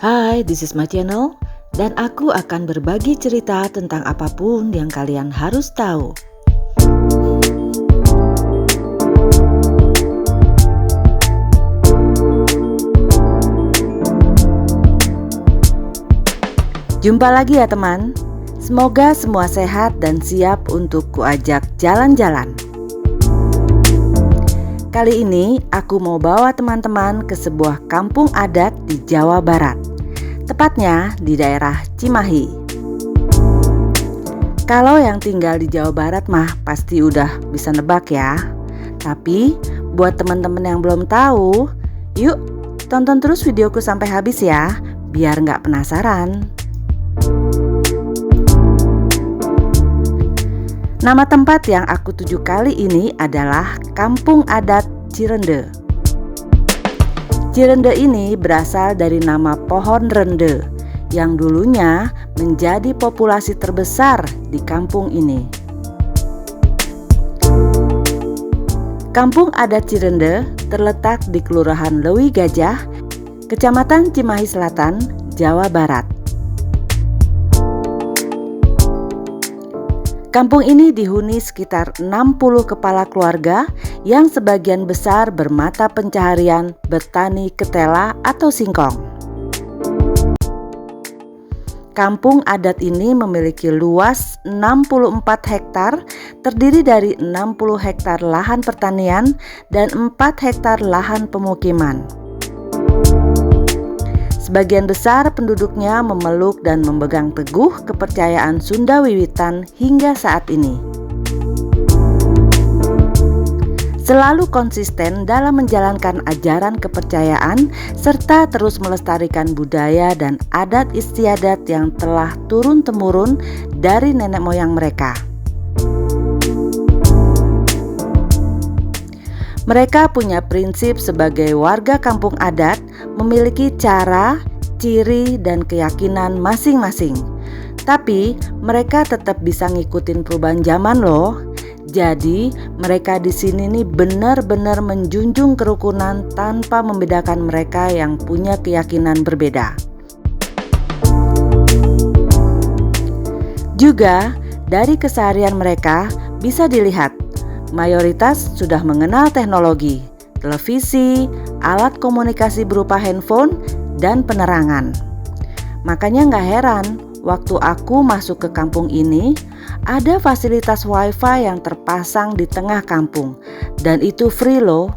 Hai, this is my channel dan aku akan berbagi cerita tentang apapun yang kalian harus tahu. Jumpa lagi ya teman. Semoga semua sehat dan siap untuk kuajak jalan-jalan. Kali ini aku mau bawa teman-teman ke sebuah kampung adat di Jawa Barat. Tepatnya di daerah Cimahi. Kalau yang tinggal di Jawa Barat mah pasti udah bisa nebak ya. Tapi buat teman-teman yang belum tahu, yuk tonton terus videoku sampai habis ya, biar nggak penasaran. Nama tempat yang aku tuju kali ini adalah Kampung Adat Cirende. Cirende ini berasal dari nama pohon rende yang dulunya menjadi populasi terbesar di kampung ini. Kampung Adat Cirende terletak di Kelurahan Lewi Gajah, Kecamatan Cimahi Selatan, Jawa Barat. Kampung ini dihuni sekitar 60 kepala keluarga yang sebagian besar bermata pencaharian bertani ketela atau singkong. Kampung adat ini memiliki luas 64 hektar, terdiri dari 60 hektar lahan pertanian dan 4 hektar lahan pemukiman. Sebagian besar penduduknya memeluk dan memegang teguh kepercayaan Sunda Wiwitan hingga saat ini. Selalu konsisten dalam menjalankan ajaran kepercayaan serta terus melestarikan budaya dan adat istiadat yang telah turun-temurun dari nenek moyang mereka. Mereka punya prinsip sebagai warga kampung adat memiliki cara, ciri, dan keyakinan masing-masing. Tapi mereka tetap bisa ngikutin perubahan zaman loh. Jadi mereka di sini nih benar-benar menjunjung kerukunan tanpa membedakan mereka yang punya keyakinan berbeda. Juga dari keseharian mereka bisa dilihat mayoritas sudah mengenal teknologi, televisi, alat komunikasi berupa handphone, dan penerangan. Makanya gak heran waktu aku masuk ke kampung ini, ada fasilitas wifi yang terpasang di tengah kampung, dan itu free loh.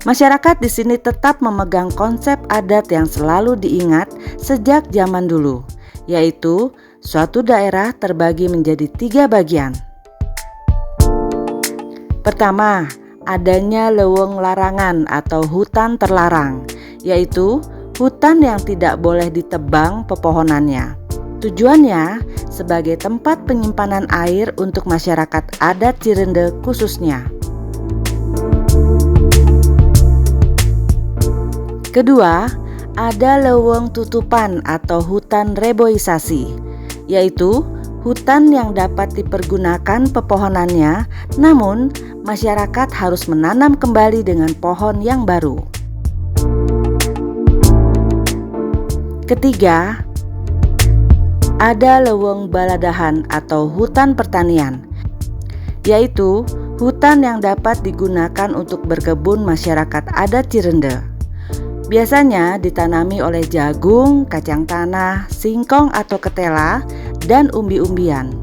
Masyarakat di sini tetap memegang konsep adat yang selalu diingat sejak zaman dulu, yaitu suatu daerah terbagi menjadi 3 bagian. Pertama, adanya leuweung larangan atau hutan terlarang, yaitu hutan yang tidak boleh ditebang pepohonannya. Tujuannya sebagai tempat penyimpanan air untuk masyarakat adat Cirende khususnya. Kedua, ada leuweung tutupan atau hutan reboisasi, yaitu hutan yang dapat dipergunakan pepohonannya, namun masyarakat harus menanam kembali dengan pohon yang baru. Ketiga, ada leuweung baladahan atau hutan pertanian, yaitu hutan yang dapat digunakan untuk berkebun masyarakat adat Cirende. Biasanya ditanami oleh jagung, kacang tanah, singkong atau ketela, dan umbi-umbian.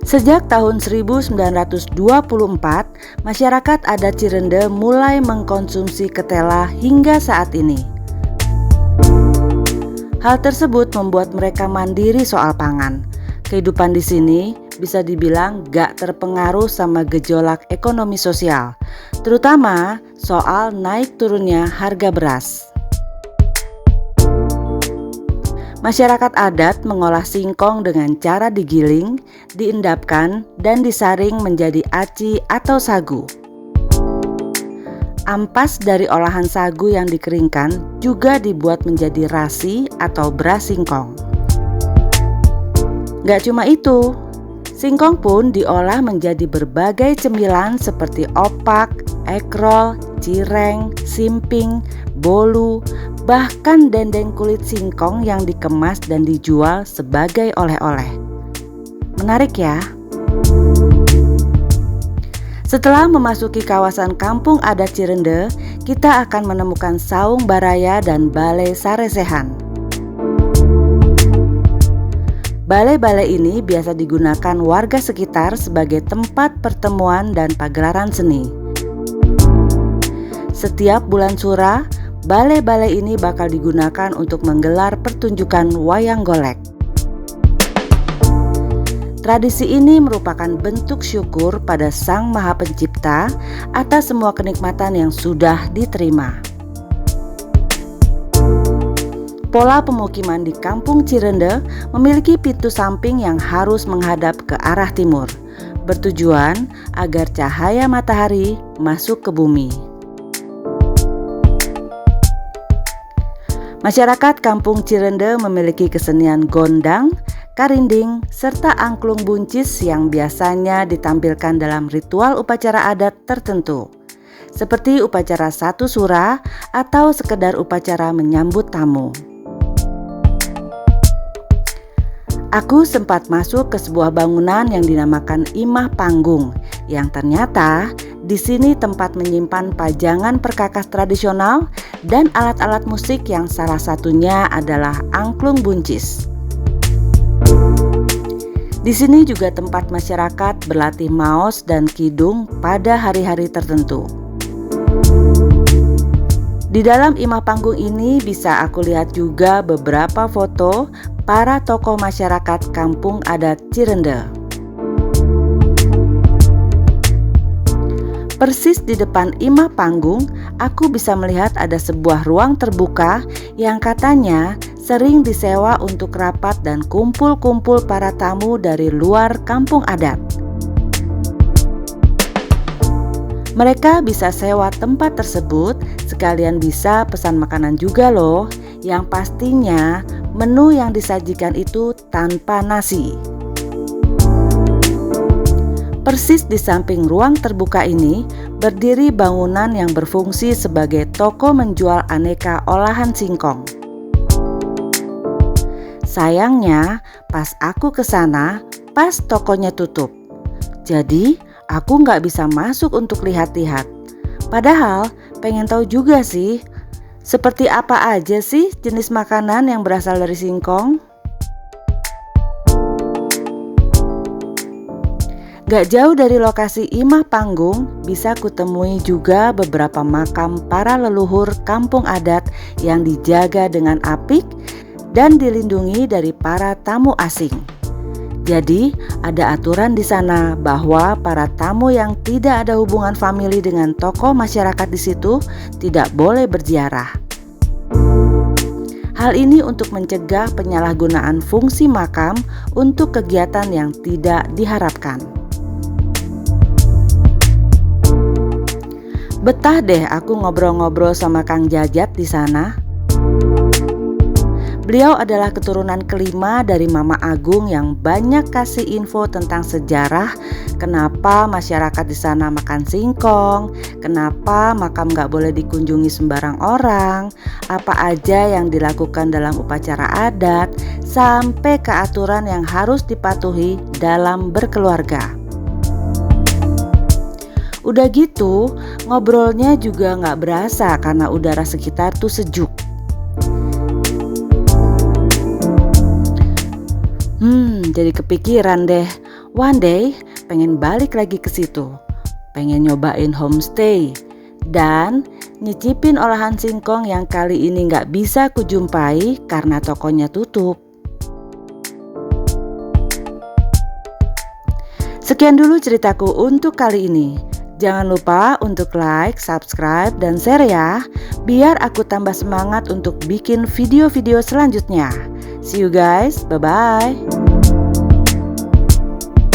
Sejak tahun 1924, masyarakat adat Cirende mulai mengkonsumsi ketela hingga saat ini. Hal tersebut membuat mereka mandiri soal pangan. Kehidupan di sini bisa dibilang gak terpengaruh sama gejolak ekonomi sosial, terutama soal naik turunnya harga beras. Masyarakat adat mengolah singkong dengan cara digiling, diendapkan, dan disaring menjadi aci atau sagu. Ampas dari olahan sagu yang dikeringkan juga dibuat menjadi rasi atau beras singkong. Gak cuma itu, Singkong pun diolah menjadi berbagai cemilan seperti opak, ekrol, cireng, simping, bolu, bahkan dendeng kulit singkong yang dikemas dan dijual sebagai oleh-oleh. Menarik ya? Setelah memasuki kawasan Kampung Adat Cirende, kita akan menemukan Saung Baraya dan Balai Saresehan. Balai-balai ini biasa digunakan warga sekitar sebagai tempat pertemuan dan pagelaran seni. Setiap bulan Sura, balai-balai ini bakal digunakan untuk menggelar pertunjukan wayang golek. Tradisi ini merupakan bentuk syukur pada Sang Maha Pencipta atas semua kenikmatan yang sudah diterima. Pola pemukiman di Kampung Cirende memiliki pintu samping yang harus menghadap ke arah timur, bertujuan agar cahaya matahari masuk ke bumi. Masyarakat Kampung Cirende memiliki kesenian gondang, karinding, serta angklung buncis yang biasanya ditampilkan dalam ritual upacara adat tertentu, seperti upacara satu sura atau sekedar upacara menyambut tamu. Aku sempat masuk ke sebuah bangunan yang dinamakan Imah Panggung, yang ternyata di sini tempat menyimpan pajangan perkakas tradisional dan alat-alat musik yang salah satunya adalah angklung buncis. Di sini juga tempat masyarakat berlatih maos dan kidung pada hari-hari tertentu. Di dalam Imah Panggung ini bisa aku lihat juga beberapa foto para tokoh masyarakat Kampung Adat Cirende. Persis di depan Imah Panggung, aku bisa melihat ada sebuah ruang terbuka yang katanya sering disewa untuk rapat dan kumpul-kumpul para tamu dari luar kampung adat. Mereka bisa sewa tempat tersebut, sekalian bisa pesan makanan juga loh, yang pastinya menu yang disajikan itu tanpa nasi. Persis di samping ruang terbuka ini berdiri bangunan yang berfungsi sebagai toko menjual aneka olahan singkong. Sayangnya, pas aku ke sana, pas tokonya tutup. Jadi, aku nggak bisa masuk untuk lihat-lihat. Padahal, pengen tahu juga sih, seperti apa aja sih jenis makanan yang berasal dari singkong? Gak jauh dari lokasi Imah Panggung, bisa kutemui juga beberapa makam para leluhur kampung adat yang dijaga dengan apik dan dilindungi dari para tamu asing. Jadi, ada aturan di sana bahwa para tamu yang tidak ada hubungan famili dengan tokoh masyarakat di situ tidak boleh berziarah. Hal ini untuk mencegah penyalahgunaan fungsi makam untuk kegiatan yang tidak diharapkan. Betah deh aku ngobrol-ngobrol sama Kang Jajat di sana. Beliau adalah keturunan kelima dari Mama Agung yang banyak kasih info tentang sejarah, kenapa masyarakat di sana makan singkong, kenapa makam gak boleh dikunjungi sembarang orang, apa aja yang dilakukan dalam upacara adat, sampai ke aturan yang harus dipatuhi dalam berkeluarga. Udah gitu, ngobrolnya juga gak berasa karena udara sekitar tuh sejuk. Jadi kepikiran deh, one day pengen balik lagi ke situ, pengen nyobain homestay dan nyicipin olahan singkong yang kali ini gak bisa kujumpai karena tokonya tutup. Sekian dulu ceritaku untuk kali ini. Jangan lupa untuk like, subscribe, dan share ya, biar aku tambah semangat untuk bikin video-video selanjutnya. See you guys, bye-bye.